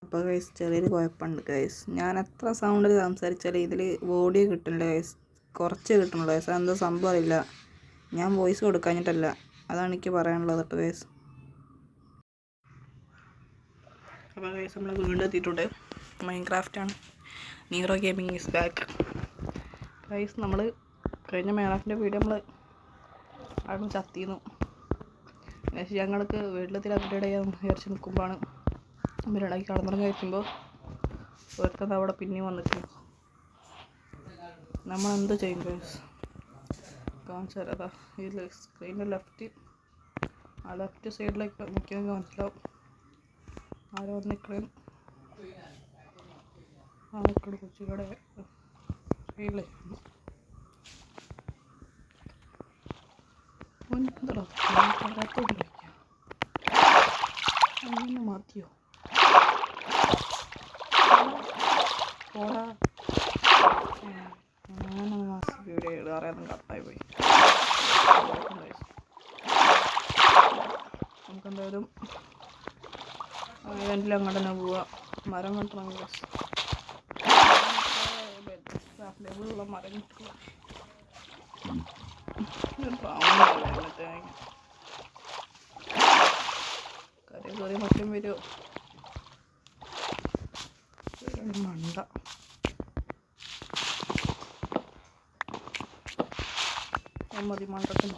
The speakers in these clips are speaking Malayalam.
അപ്പോൾ ഗൈസ് ചെറിയൊരു കുഴപ്പമുണ്ട് ഗൈസ്. ഞാൻ എത്ര സൗണ്ടിൽ സംസാരിച്ചാലും ഇതിൽ ഓഡിയോ കിട്ടുന്നില്ല ഗൈസ്, കുറച്ച് കിട്ടുന്നുള്ളൂ ഗൈസ്. അതെന്താ സംഭവം അറിയില്ല. ഞാൻ വോയിസ് കൊടുക്കാഞ്ഞിട്ടല്ല, അതാണ് എനിക്ക് പറയാനുള്ളത് കേട്ടോ ഗൈസ്. അപ്പോൾ ഗൈസ് നമ്മൾ വീണ്ടും എത്തിയിട്ടുണ്ട്. മൈൻക്രാഫ്റ്റാണ്. Nero gaming is back guys. നമ്മൾ കഴിഞ്ഞ മേളാഫിൻ്റെ വീഡിയോ നമ്മൾ അവിടെ ചത്തിന്നു. പക്ഷേ ഞങ്ങൾക്ക് വീട്ടിലെത്തി അപ്ഡേറ്റ് ചെയ്യാൻ വിചാരിച്ച് നിൽക്കുമ്പോഴാണ് ഇവരിടയ്ക്ക് കടന്നിറങ്ങി കഴിക്കുമ്പോൾ ഒരുത്തത് അവിടെ പിന്നെയും വന്നിട്ട് നമ്മളെന്ത് ചെയ്യും ഗൈസ് കാണിച്ചു തരാം. അതാ ഈ സ്ക്രീനിൻ്റെ ലെഫ്റ്റ് സൈഡിലേക്ക് നിൽക്കുമെങ്കിൽ മനസ്സിലാവും ആരോ വന്ന് നിൽക്കുകയും ആ നിൽക്കട് കൊച്ചുകടെ സൈഡിലേ എന്താ അങ്ങനെ മതിയോ പോടാ. വീഡിയോ ഇടാറേന്നും കട്ടായി പോയി. നമുക്കെന്തായാലും ഇവൻറ്റിൽ അങ്ങോട്ട് തന്നെ പോവാം. മരം കിട്ടണം ലെവലുള്ള മരം കിട്ടുക. കറി മറ്റും വരുമോ മണ്ട. മതി മണ്ടത്തിന്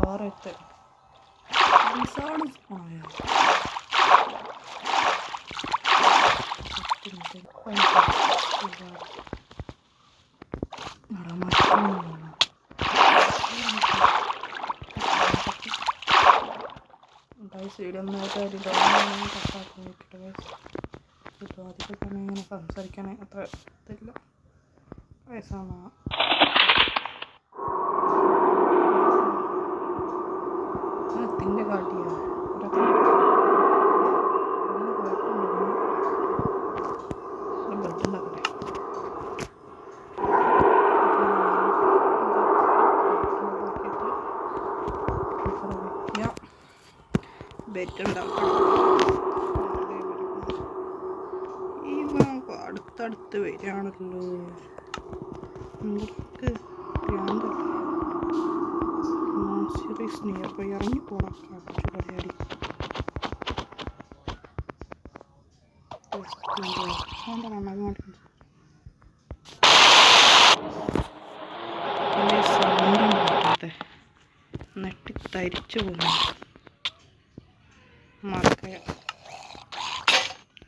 വേറെ ആദ്യമൊക്കെ തന്നെ ഇങ്ങനെ സംസാരിക്കാൻ അത്ര ഇതില്ല. വയസ്സാണ് തിൻ്റെ കാട്ടിയാണ് ബെഡുണ്ടാക്കട്ടെ. ബെഡുണ്ടാക്കണം. അടുത്തടുത്ത് വരികയാണല്ലോ. നിങ്ങൾക്ക് സീരീസ് നിയർ പോയി ഇറങ്ങി പോകണം. കാട്ടിച്ചു കളിയാടി നെട്ടി തരിച്ചു പോകുന്നു. മറക്കയ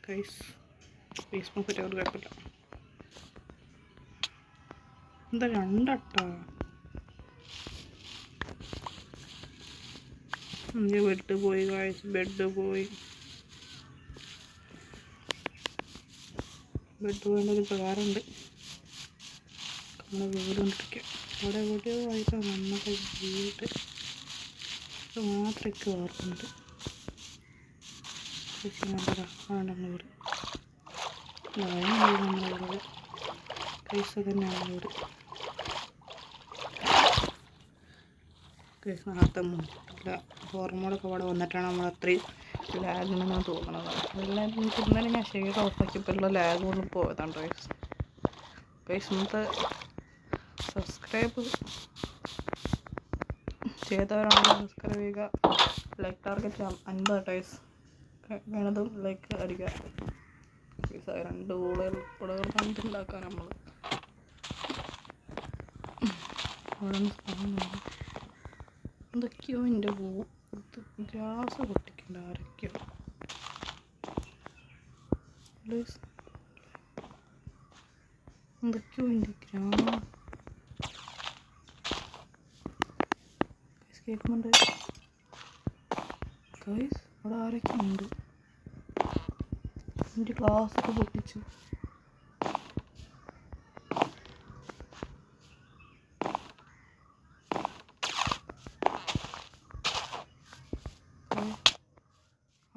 കൈസ് ഫേസ്ബുക്ക് പറ്റിയ ഒരു കുഴപ്പമില്ല. എന്താ രണ്ടട്ടാ ബെഡ് പോയി ഗൈസ്, ബെഡ് പോയി. ബെഡ് വേണ്ട ഒരു പ്രകാരമുണ്ട്. നമ്മുടെ വീട് കൊണ്ടിരിക്കുക അവിടെ എവിടെയോ ആയിട്ട് നമ്മുടെ വീട് മാത്രമൊക്കെ ഓർക്കുന്നുണ്ട്. വേണ്ട വീട് നമ്മളെ വീട് പൈസ തന്നെയാണ് വീട്. നേരത്തെ മുല്ല ഹോർമോണൊക്കെ അവിടെ വന്നിട്ടാണ് നമ്മൾ അത്രയും ലാഗുണ്ടെന്നാണ് തോന്നുന്നത്. എല്ലാവരും ഇന്നലെ ഞാൻ ഷെയ്ഡ് ഓഫാക്കിയപ്പോൾ ഉള്ള ലാഗ് കൊണ്ട് പോയതാണ് ഗൈസ്. ഇന്നത്തെ സബ്സ്ക്രൈബ് ചെയ്തവരാണെങ്കിൽ സബ്സ്ക്രൈബ് ചെയ്യുക. ലൈക്ക് ടാർഗറ്റ് 50 ടൈസ് വേണതും ലൈക്ക് അടിക്കുക. രണ്ട് കൂടുതൽ കണ്ടുണ്ടാക്കാൻ നമ്മൾ എന്തൊക്കെയോ എൻ്റെ ഗ്യാസ് പൊട്ടിക്കണ്ട ആരൊക്കെയോ എന്തൊക്കെയോ എൻ്റെ കേൾക്കുന്നുണ്ട് ഗൈസ്. അവിടെ ആരൊക്കെ ഉണ്ട്. എൻ്റെ ഗ്ലാസ്സൊക്കെ പൊട്ടിച്ചു.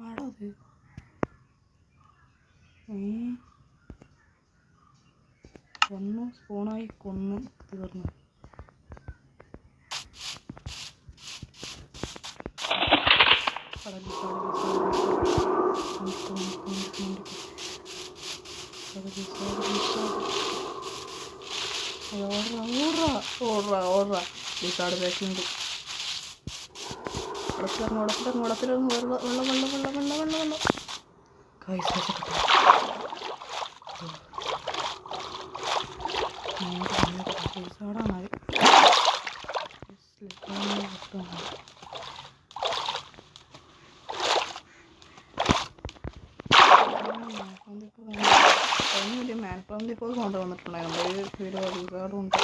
ആടത് ഒന്ന് സ്പൂണായി കൊന്ന് തീർന്നു. ലിസാർഡ് പാക്കിംഗ് വെള്ളത്തിലിറങ്ങും വെള്ളം ഗൈസ് രക്ഷപ്പെട്ടു. ലിസാർഡാണ് വലിയ മാൻപ്രാന്തി ഇപ്പോൾ കൊണ്ടുവന്നിട്ടുണ്ടായിരുന്നു ഒരു വീഡിയോ ലിസാർഡും ഉണ്ട്.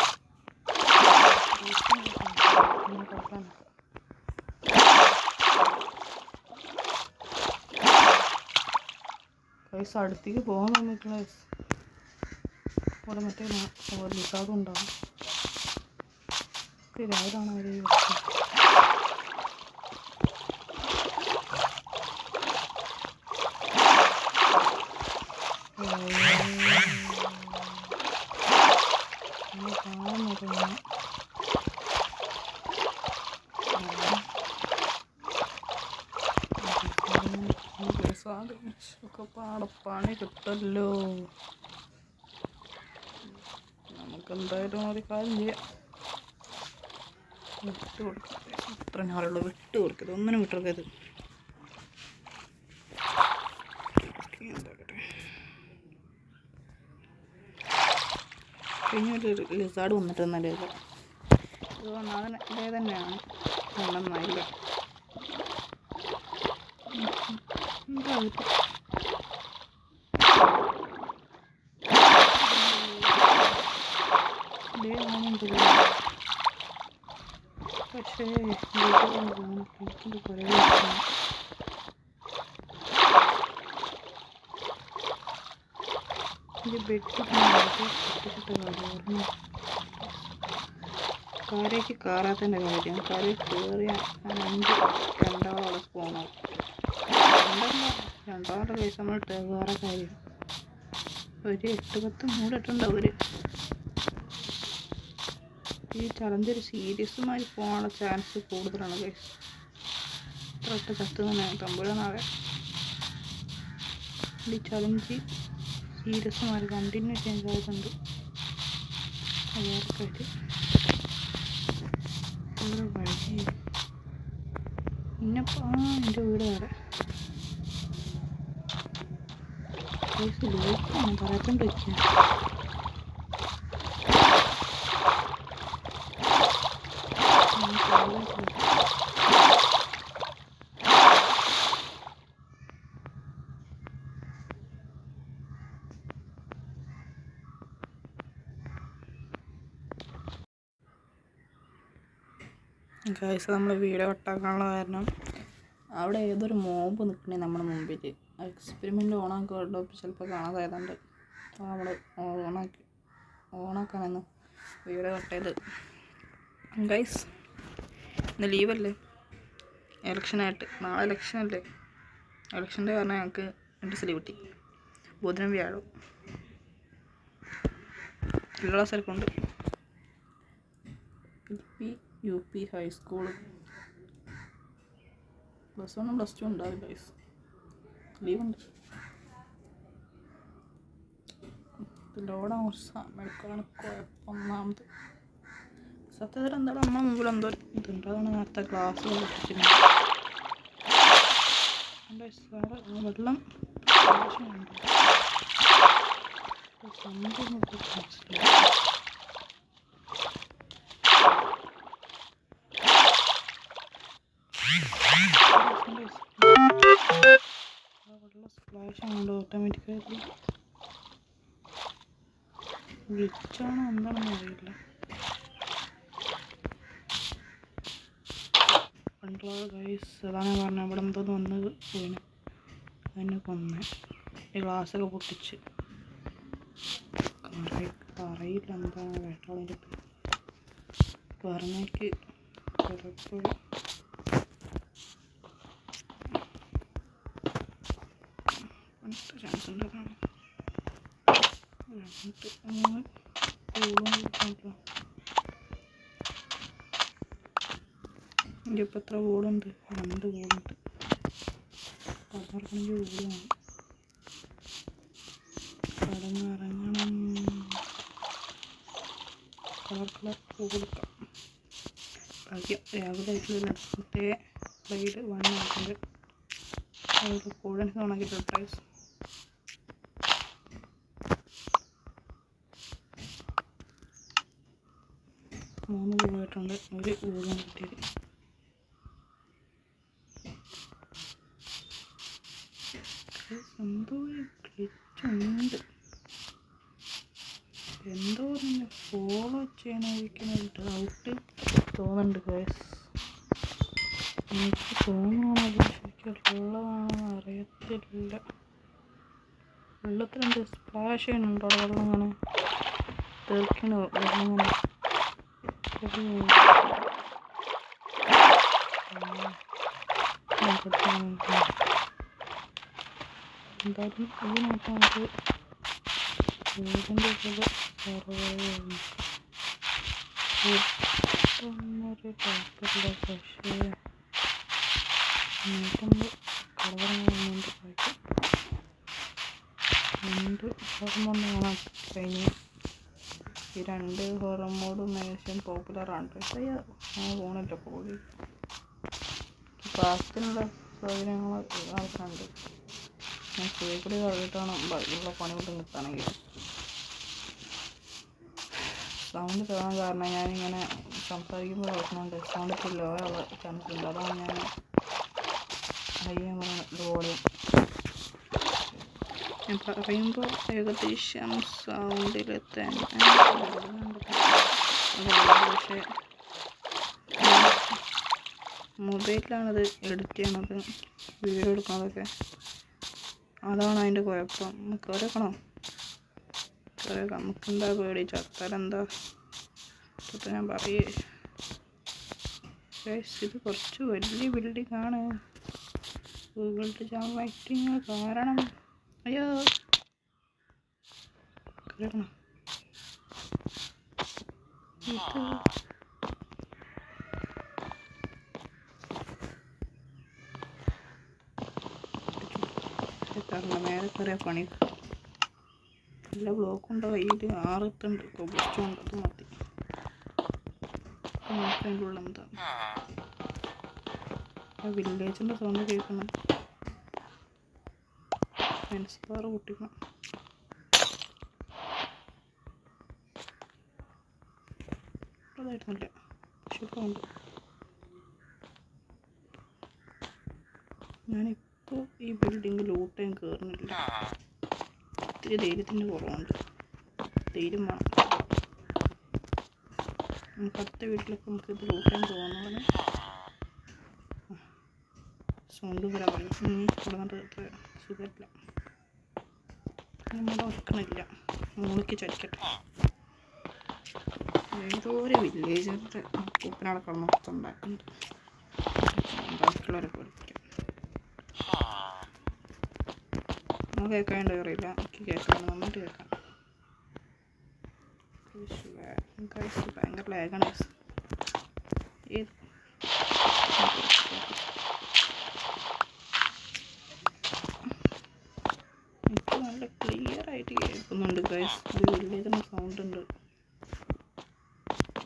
ഗൈസ് അടുത്തേക്ക് പോകാൻ തോന്നിയിട്ടില്ല ഗൈസ്. അവിടെ മറ്റേ ലിസാർഡും ഉണ്ടാവും. രാവിലാണ് അവർ ഒക്കെ പാടപ്പണി കിട്ടല്ലോ. നമുക്കെന്തായാലും ഒരു കാര്യം ചെയ്യാം, വിട്ട് കൊടുക്കാം. അത്ര ഞാളുള്ളൂ, വിട്ട് കൊടുക്കരുത്, ഒന്നിനും വിട്ടുകൊടുക്കരുത്. കഴിഞ്ഞൊരു ലിസാർഡ് വന്നിട്ടൊന്നല്ലേ ഇത് വന്നാൽ ഇതേ തന്നെയാണ് നന്നായില്ല. എന്താ പക്ഷേ കുറേ കാരേക്ക് കയറാത്തതിൻ്റെ കാര്യം, കാരേക്ക് കയറിയ 5 പോകണം. രണ്ടാമത്തെ പൈസ നമ്മൾ വേറെ കാര്യം ഒരു 8-10 മൂടിട്ടുണ്ടാവും. ഈ ചലഞ്ച് ഒരു സീരിയസുമായി പോകാനുള്ള ചാൻസ് കൂടുതലാണ് ഗൈസ്. ഇത്ര കത്തുന്ന തമ്പുരാനാകെ ഈ ചലഞ്ച് സീരിയസുമായി കണ്ടിന്യൂ ചെയ്യാൻ സാധ്യതയുണ്ട്. അതൊക്കെ ഓരോ വഴി പിന്നെപ്പോൾ എൻ്റെ വീട് വേറെ ലൂപ്പാണ് പറയാത്തോണ്ട് വയ്ക്കുക. ഗൈസ് നമ്മൾ വീഡിയോ കട്ടാക്കാനുള്ള കാരണം അവിടെ ഏതൊരു മോബ് നിൽക്കണേ നമ്മുടെ മുമ്പിൽ. എക്സ്പെരിമെൻ്റ് ഓണാക്കുള്ളൂ, ചിലപ്പോൾ കാണാതായതുകൊണ്ട് നമ്മൾ ഓണാക്കാനെന്ന് വീഡിയോ കട്ട് ചെയ്ത്. ഗൈസ് ഇന്ന് ലീവല്ലേ, ഇലക്ഷനായിട്ട്. നാളെ ഇലക്ഷനല്ലേ, ഇലക്ഷൻ്റെ കാരണം ഞങ്ങൾക്ക് 2 ദിവസം ലീവ് കിട്ടി. ബുധനും വ്യാഴവും എല്ലാ ക്ലാസ്സൊക്കെ ഉണ്ട്. UP ഹൈസ്കൂൾ +1 +2 ഉണ്ടാവും ഗൈസ്. ലീവുണ്ട്. ലോഡാൻ കുറച്ച് സമയമെടുക്കാണ് കുഴപ്പമൊന്നാമത്. സത്യത്തിൽ എന്തായാലും നമ്മുടെ മുമ്പിൽ എന്തോ ഇതുണ്ട്, അതാണ് നേരത്തെ ക്ലാസ് പഠിപ്പിച്ചിരുന്നത്. വെള്ളം സ്പ്ലാഷ് ആണല്ലോ ഓട്ടോമാറ്റിക്കായിട്ട്. ഗ്ലിച്ചാണോ എന്താണെന്ന് അറിയില്ല. ഗൈസ് അതാണ് പറഞ്ഞത്, ഇവിടെ എന്തോന്ന് വന്ന് വീണ് അതിനെ കൊന്ന് ഈ ഗ്ലാസ്സൊക്കെ പൊട്ടിച്ച്. അറിയില്ല എന്താണ് വേട്ടാളിൻ്റെ പറഞ്ഞേക്ക് ചിലപ്പോൾ ചാൻസ് ഉണ്ടാക്കണം. 2 ഇപ്പോൾ എത്ര ബോളുണ്ട്? 2 ബോളുണ്ട്. പകർക്കണമെങ്കിൽ ബോളാണ്. കടന്നിറങ്ങണം. കളർ പൂ കൊടുക്കാം. കളിക്കാം. രാവിലെ മറ്റേ പ്ലേഡ് 1 ആയിട്ടുണ്ട്. കോഴൻസ് ഓണാക്കിയിട്ടുണ്ട് ഗൈസ്. മൂന്ന് പോയിട്ടുണ്ട്. ഒരു ഊഴം കിട്ടിയത്. എന്തോ ഗ്ലിച്ചുണ്ട്. എന്തോ തന്നെ ഫോളോ ചെയ്യാനായിരിക്കുന്ന ഡൗട്ട് തോന്നുന്നുണ്ട് ഗൈസ്. എനിക്ക് തോന്നുകയാണത് ശരിക്കുള്ളതാണെന്ന് അറിയത്തില്ല. വെള്ളത്തിലെന്ത് സ്പ്ലാഷ് ചെയ്യുന്നുണ്ടോ വെള്ളം? അങ്ങനെ തെറിക്കണോ വെള്ളം? അങ്ങനെ എന്തായാലും ഇതിനകത്ത് നമുക്ക് വീടിൻ്റെ പോലെ കുറവാണ്. ഒന്നൊരു കുഴപ്പമില്ല. പക്ഷേ എന്നിട്ടൊന്ന് കളറുന്നുണ്ട്. രണ്ട് ഹോർമോൺ കാണാൻ കഴിഞ്ഞു. ഈ 2 ഹോർമോണും ഏകദേശം പോപ്പുലറാണ്. പക്ഷേ ആ ഫോണില്ല പോയി പാസ്റ്റിനുള്ള സൗകര്യങ്ങൾ ആൾക്കാരുണ്ട്. ഞാൻ കൂടി കളിയിട്ടാണ് ഉള്ള പണി കൊണ്ട് നിൽക്കുകയാണെങ്കിൽ. സൗണ്ട് കേൾക്കാൻ കാരണം ഞാനിങ്ങനെ സംസാരിക്കുമ്പോൾ കേൾക്കുന്നുണ്ട്. സൗണ്ട് ഇപ്പോൾ ലോ ഉള്ള ചാൻസ് ഉണ്ട്. അതാണ് ഞാൻ ഹൈ വോളിയം ഞാൻ പറയുമ്പോൾ ഏകദേശം സൗണ്ടിലെത്താൻ. പക്ഷേ മൊബൈലിലാണത് എഡിറ്റ് ചെയ്യണത്, വീഡിയോ എടുക്കണതൊക്കെ. അതാണ് അതിൻ്റെ കുഴപ്പം. നമുക്ക് കേൾക്കണം. നമുക്കെന്താ പേടി? ചത്താലെന്താ? ഇപ്പം ഞാൻ പറയേ ഇത് കുറച്ച് വലിയ ബിൽഡിംഗ് ആണ്. ഗൂഗിളിൽ ജാമൈറ്റിങ് കാരണം അയ്യോ കേൾക്കണം. കാരണം നേരെ കയറിയ പണി നല്ല ബ്ലോക്കുണ്ടോ? കയ്യിൽ 6 എത്തുണ്ട്. കൊബിച്ചുണ്ട്. അത് മതി. അതിൻ്റെ ഉള്ള എന്താ വില്ലേജിൻ്റെ സൗണ്ട് കേൾക്കണം. ഫെൻസ് ബാർ പൊട്ടിക്കണം. അതായിരുന്നില്ല. ശുഭമുണ്ട്. ഞാനിപ്പോൾ ഈ ബിൽഡിങ്ങിൽ ലൂട്ടേം കയറുന്നില്ല. ഒത്തിരി ധൈര്യത്തിൻ്റെ കുറവുണ്ട്. ധൈര്യം വേണം. നമുക്ക് അടുത്ത വീട്ടിലൊക്കെ നമുക്കിത് ലൂട്ടേം തോന്നുന്നതിന് സൗണ്ട് വരെ പറയും. ഇവിടെ നിന്നിട്ട് അത്ര സുഖമില്ല. നമ്മുടെ വെക്കണില്ല. മൂളിക്ക് ചടിക്കട്ടെ. ഏതോ ഒരു വില്ലേജിൻ്റെ കൂപ്പിനടക്കം മൊത്തം ഉണ്ടാക്കുന്നുണ്ട്. ബാക്കിയുള്ളവരെ പഠിക്കാം. നമുക്ക് കേൾക്കാണ്ട് അറിയില്ല. എനിക്ക് കേൾക്കണം. നന്നായിട്ട് കേൾക്കാം. ഭയങ്കര ലാഗാണ്. എനിക്ക് നല്ല ക്ലിയർ ആയിട്ട് കേൾക്കുന്നുണ്ട് ഗൈസ്. ഒരു വില്ലേജിൻ്റെ സൗണ്ട് ഉണ്ട്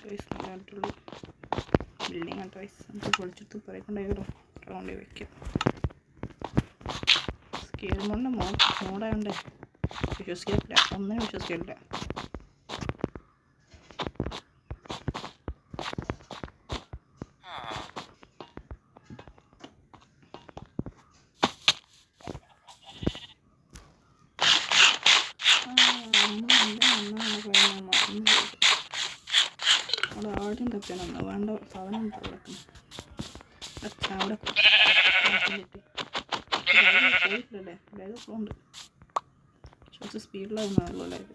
ഗൈസ്. നല്ലതായിട്ടുള്ള ബിൽഡിംഗ് ആണ് ഗൈസ്. നമുക്ക് പൊളിച്ചിട്ട് പറയണ്ടായാലോ കൊണ്ട് വയ്ക്കാം. സ്കെയിൽ മോഡായോണ്ട് വിശ്വസിക്കില്ല. ഒന്നിനും വിശ്വസിക്കില്ല. അവിടെ ആദ്യം തപ്പിയാൽ വേണ്ട സാധനം കിടക്കും. അവിടെ പോയിട്ടില്ലല്ലേ? ലാഗ് ഫ്ലോ ഉണ്ട്. കുറച്ച് സ്പീഡിലാവുന്നുള്ളൂ ലാഗ്.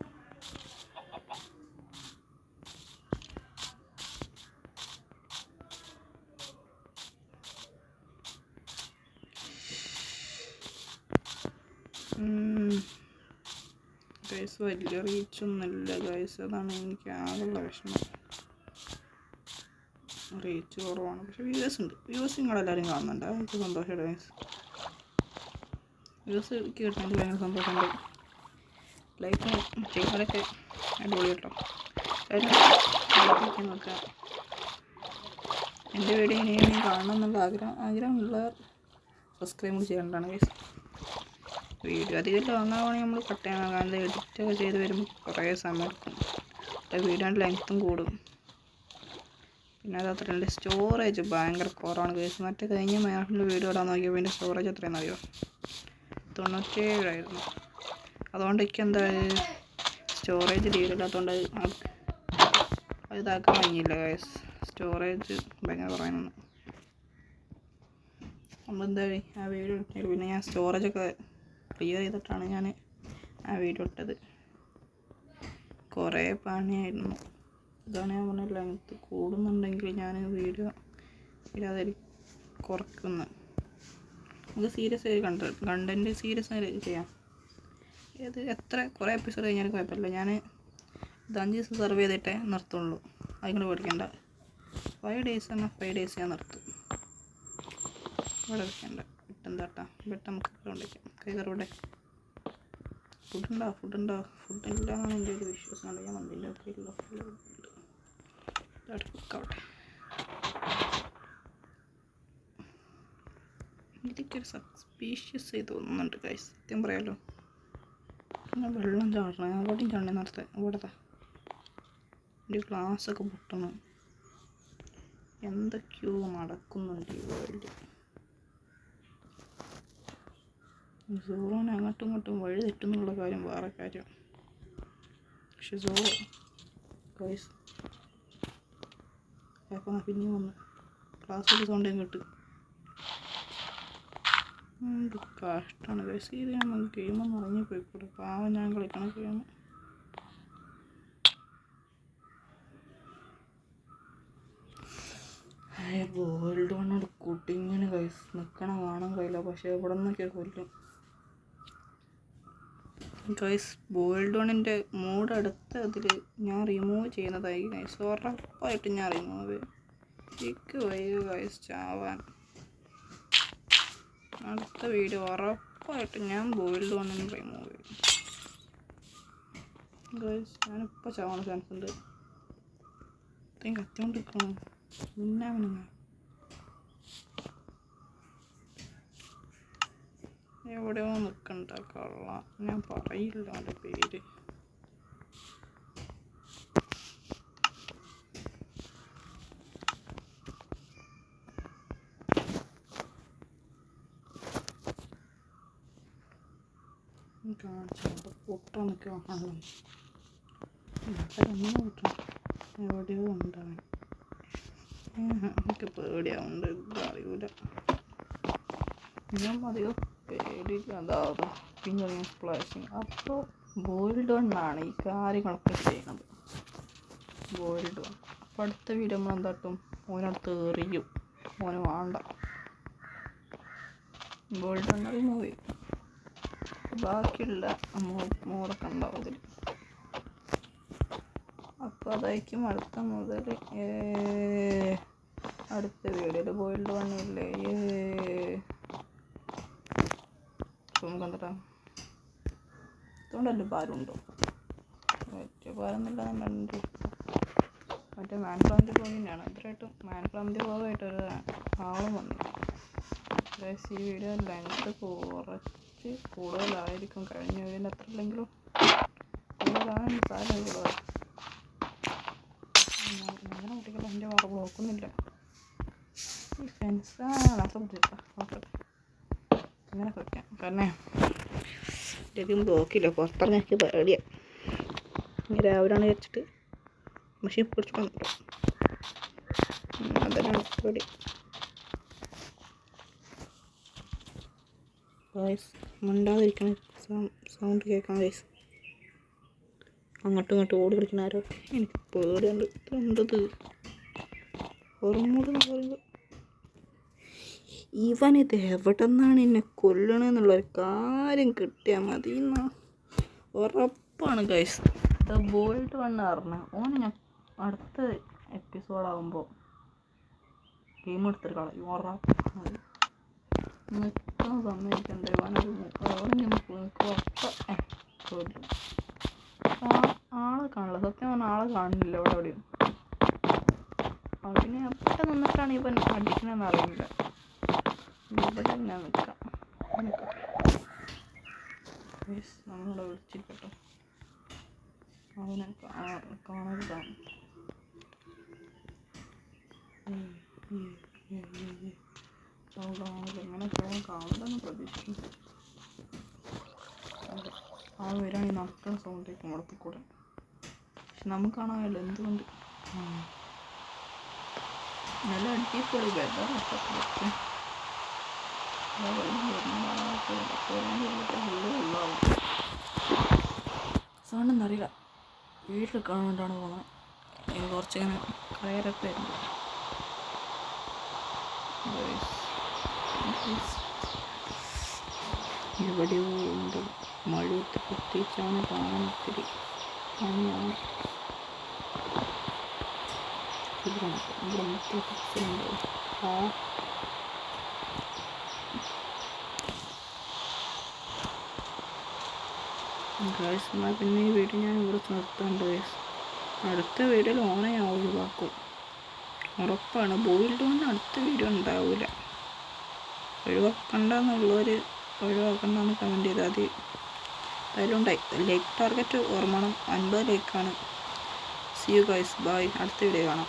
ഗൈസ് വലിയ റീച്ചൊന്നുമില്ല ഗൈസ്. അതാണ് എനിക്ക് ആകെയുള്ള വിഷമം. റീച്ച് കുറവാണ്. പക്ഷെ വ്യൂവേഴ്സ് ഉണ്ട്. വ്യൂവേഴ്സ് നിങ്ങളെല്ലാവരും കാണുന്നുണ്ട്. എനിക്ക് സന്തോഷമുണ്ട് ഗൈസ്. വ്യൂവേഴ്സ് എനിക്ക് കിട്ടുന്നത് ഭയങ്കര സന്തോഷമുണ്ട്. ലൈക്ക് ചെയ്യുന്നവരൊക്കെ അടിപൊളി കേട്ടോ. നോക്കാം. എൻ്റെ വീഡിയോ ഇനിയും കാണണം എന്നുള്ള ആഗ്രഹമുള്ള സബ്സ്ക്രൈബ് ചെയ്യേണ്ടതാണ് ഗൈസ്. വീഡിയോ അധികം ലോങ് ആവുകയാണെങ്കിൽ നമ്മൾ കട്ട് ചെയ്യണം. കാരണം എഡിറ്റൊക്കെ ചെയ്ത് വരുമ്പോൾ കുറേ സമയം എടുക്കും. വീഡിയോൻ്റെ ലെങ്ത്തും കൂടും. പിന്നെ അത് അത്രയല്ല, സ്റ്റോറേജ് ഭയങ്കര കുറവാണ് ഗൈസ്. മറ്റേ കഴിഞ്ഞ മാപ്പിൽ വീഡിയോ ഇടാൻ നോക്കിയപ്പോൾ എൻ്റെ സ്റ്റോറേജ് എത്രയാണെന്ന് അറിയോ? 97 ആയിരുന്നു. അതുകൊണ്ട് എനിക്ക് എന്താ സ്റ്റോറേജ് തീരില്ലാത്തതുകൊണ്ട് അത് ഇതാക്കാൻ കഴിഞ്ഞില്ല ഗൈസ്. സ്റ്റോറേജ് ഭയങ്കര കുറവായിരുന്നു. നമ്മളെന്താ ആ വീഡിയോ ഇട്ടത്, പിന്നെ ഞാൻ സ്റ്റോറേജൊക്കെ ക്ലിയർ ചെയ്തിട്ടാണ് ഞാൻ ആ വീഡിയോ ഇട്ടത്. കുറേ പണിയായിരുന്നു. ഇതാണ് ഞാൻ പറഞ്ഞ ലെങ്ത്ത് കൂടുന്നുണ്ടെങ്കിൽ ഞാൻ വീഡിയോ ഇല്ലാതെ കുറക്കുന്നത്. നമുക്ക് സീരിയസ് ആയി കണ്ടൻറ്റ് സീരിയസ് ആയി ചെയ്യാം. ഇത് കുറേ എപ്പിസോഡ് കഴിഞ്ഞാലും കുഴപ്പമില്ല. ഞാൻ ഇത് 5 ദിവസം സെർവ് ചെയ്തിട്ടേ നിർത്തുള്ളൂ. അതിങ്ങനെ പേടിക്കണ്ട. 5 ഡേയ്സ് എന്നാൽ 5 ഡേയ്സ് ഞാൻ നിർത്തും. ഇവിടെ വെക്കണ്ട. വിട്ടെന്താട്ടാ വിട്ട് നമുക്ക് കൊണ്ടേക്കാം. കൈ കറുവിടെ ഫുഡുണ്ടോ? ഫുഡില്ല എന്നാണ് എൻ്റെ ഒരു വിശ്വാസം. ഞാൻ വന്നില്ല. ഒക്കെ ഇല്ല, ഫുഡ് കുക്കാവട്ടെ. ഇതൊക്കെ ഒരു സസ്പീഷ്യസ് ആയി തോന്നുന്നുണ്ട് ഗൈസ്, സത്യം പറയാലോ. പിന്നെ വെള്ളം ചാടണം. അവിടെയും ചാടണം. നേരത്തെ ഇവിടത്തെ എൻ്റെ ഗ്ലാസ്സൊക്കെ പൊട്ടണം. എന്തൊക്കെയോ നടക്കുന്നുണ്ട് ഈ വേൾഡ്. സോറോൻ അങ്ങോട്ടും ഇങ്ങോട്ടും വഴി തെറ്റുന്നുള്ള കാര്യം വേറെ കാര്യം. പക്ഷെ സോറോ ഗൈസ് അപ്പം പിന്നെയും വന്ന് ക്ലാസ്സിൽ സൗണ്ടേം കിട്ടും. എന്ത് കഷ്ടമാണ് ഗൈസ്. ഇത് ഞാൻ ഗെയിമൊന്നും ഇറങ്ങിപ്പോയിക്കൂടെ. പാവം ഞാൻ കളിക്കണ ഗെയിം. വേൾഡ് വണ്ണോട് കുട്ടിങ്ങനെ ഗൈസ് നിൽക്കണ കാണാൻ കഴിയില്ല. പക്ഷേ ഇവിടെ നിന്നൊക്കെ കൊല്ലും ഗൈസ്. വേൾഡ് വണ്ണിൻ്റെ മൂഡ് അടുത്ത ഇതിൽ ഞാൻ റിമൂവ് ചെയ്യുന്നതായി ഗൈസ്. ഉറപ്പായിട്ട് ഞാൻ റിമൂവ് എനിക്ക് വയ്യ ഗൈസ് ചാവാൻ. അടുത്ത വീഡിയോ ഉറപ്പായിട്ട് ഞാൻ വേൾഡ് വണ്ണിന് റിമൂവ് ചെയ്യും ഗൈസ്. ഞാനിപ്പോൾ ചാവാൻ ചാൻസ് ഉണ്ട്. ഇത്രയും കത്തിക്കൊണ്ടിരിക്കണം. എവിടെയോ നിൽക്കണ്ട കള്ള. ഞാൻ പറയില്ല അവൻ്റെ പേര്. കാണിച്ചു പൊട്ടാൻ നിൽക്കുകയാണല്ലോ. എവിടെയോ ഉണ്ടാവും. എനിക്ക് പേടിയാവുന്നുണ്ട്. ഇതറിയൂല. ഞാൻ അധികം പേടിയില്ല. അതാവും പിന്നെ സ്പ്ലാഷിങ്. അപ്പോൾ വേൾഡ് വണ്ണാണ് ഈ കാര്യങ്ങളൊക്കെ ചെയ്യണത്. World one. അപ്പോൾ അടുത്ത വീഡിയോ നമ്മൾ എന്താട്ടും ഓനടുത്ത് എറിയും. ഓന് വേണ്ട. വേൾഡ് വൺ റിമൂവ് ചെയ്യും. ബാക്കിയുള്ള മോഡൊക്കെ ഉണ്ടാവും ഇതിൽ. അപ്പോൾ അതായിരിക്കും അടുത്ത മുതൽ അടുത്ത വീഡിയോയിൽ വേൾഡ് വണ്ണില്ലേ. നമുക്ക് എന്താ അതുകൊണ്ടല്ലേ ഭാരമുണ്ടോ? മറ്റേ ഭാരമൊന്നുമില്ല. മറ്റേ മാൻപ്ലാന്തി പോയിൻ്റാണ്. ഇത്രയായിട്ടും മാൻപ്ലാന്തി പോകായിട്ടൊരു ആളും വന്നില്ല. ഈ വീഡിയോ ലെങ്ത്ത് കുറച്ച് കൂടുതലായിരിക്കും. കഴിഞ്ഞ വീഡിയോൻ്റെ അത്ര ഇല്ലെങ്കിലും കൂടുതലാണ്. സാധനം കൂടുതൽ അങ്ങനെ കുട്ടികൾ എൻ്റെ മാർബിൾ നോക്കുന്നില്ല. ഈ ഫെൻസാണ് അത്ര നോക്കട്ടെ. അങ്ങനെ വെക്കാം. കാരണം ശരിക്കും ബ്ലോക്കില്ല. പുറത്തിറങ്ങാൻ എനിക്ക് പേടിയാണ്. ഇനി രാവിലെയാണ് വെച്ചിട്ട് മെഷീൻ പിടിച്ചിട്ടുണ്ട്. അതന്നെയാണ് പേടി. വോയിസ് മിണ്ടാതിരിക്കണ സൗണ്ട് കേൾക്കാൻ വയസ്സ് അങ്ങോട്ടും ഇങ്ങോട്ടും ഓടി കളിക്കണ ആരോ. എനിക്ക് പേടിയുണ്ട്. എന്തത് ഓർമ്മൂടെന്ന് പറയുമ്പോൾ ഇവനിത് എവിടെ നിന്നാണ് എന്നെ കൊല്ലണമെന്നുള്ളൊരു കാര്യം കിട്ടിയാൽ മതി എന്നാ ഉറപ്പാണ് ഗൈസ്. ദ വേൾഡ് വൺ പറഞ്ഞ ഓന് ഞാൻ അടുത്ത എപ്പിസോഡാകുമ്പോൾ ഗെയിം എടുത്തിട്ട് കളയും. ഉറപ്പാണ്. നിൽക്കാൻ സമ്മതിക്കണ്ടേ. കൊല്ലും. ആളെ കാണില്ല. സത്യം പറഞ്ഞാൽ ആളെ കാണില്ല ഇവിടെ എവിടെയും. അവന് എവിടെ നിന്നിട്ടാണ് ഇവൻ അടിക്കണമെന്ന് അറിയില്ല. ഇവിടെ തന്നെ നിൽക്കാം. നമ്മളിവിടെ വിളിച്ചിട്ടോ അവനെ കാണരുതാണ്. എങ്ങനെ കാണുമെന്ന് പ്രതീക്ഷിക്കുന്നു. ആൾ വരികയാണെങ്കിൽ നടക്കുന്ന സൗണ്ടേക്കും വളർത്തി കൂടെ. പക്ഷെ നമുക്ക് കാണാമല്ലോ എന്തുകൊണ്ട്. നല്ല അടിപൊളി ബെഡാണ്. സൗണ്ടൊന്നും അറിയില്ല. വീട്ടിൽ കാണുകൊണ്ടാണ് പോകുന്നത്. ഇനി കുറച്ചിങ്ങനെ കയറൊക്കെ വരുന്നുണ്ട്. എവിടെയോ ഉണ്ട്. മഴയത്ത് പ്രത്യേകിച്ചാണ് കാണാൻ ഒത്തിരി ഭംഗിയാണ്. ഇവിടെ മറ്റേ പിക്ചറുണ്ട്. ഗൈസ്, എന്നാൽ പിന്നെ ഈ വീഡിയോ ഞാൻ ഇവിടെ നിർത്താണ്ട് ഗൈസ്. അടുത്ത വീഡിയോയിൽ ഓനെ ഞാൻ ഒഴിവാക്കും, ഉറപ്പാണ്. ബോയിൽഡ് കൊണ്ട് അടുത്ത വീഡിയോ ഉണ്ടാവില്ല. ഒഴിവാക്കണ്ടെന്നുള്ളവർ ഒഴിവാക്കണ്ടെന്ന് കമൻറ്റ് ചെയ്താൽ മതി. എന്തായാലും ഉണ്ടായി. ലൈക്ക് ടാർഗറ്റ് ഓർമ്മണം, 50 ലൈക്കാണ്. See you guys, bye. അടുത്ത വീഡിയോ കാണാം.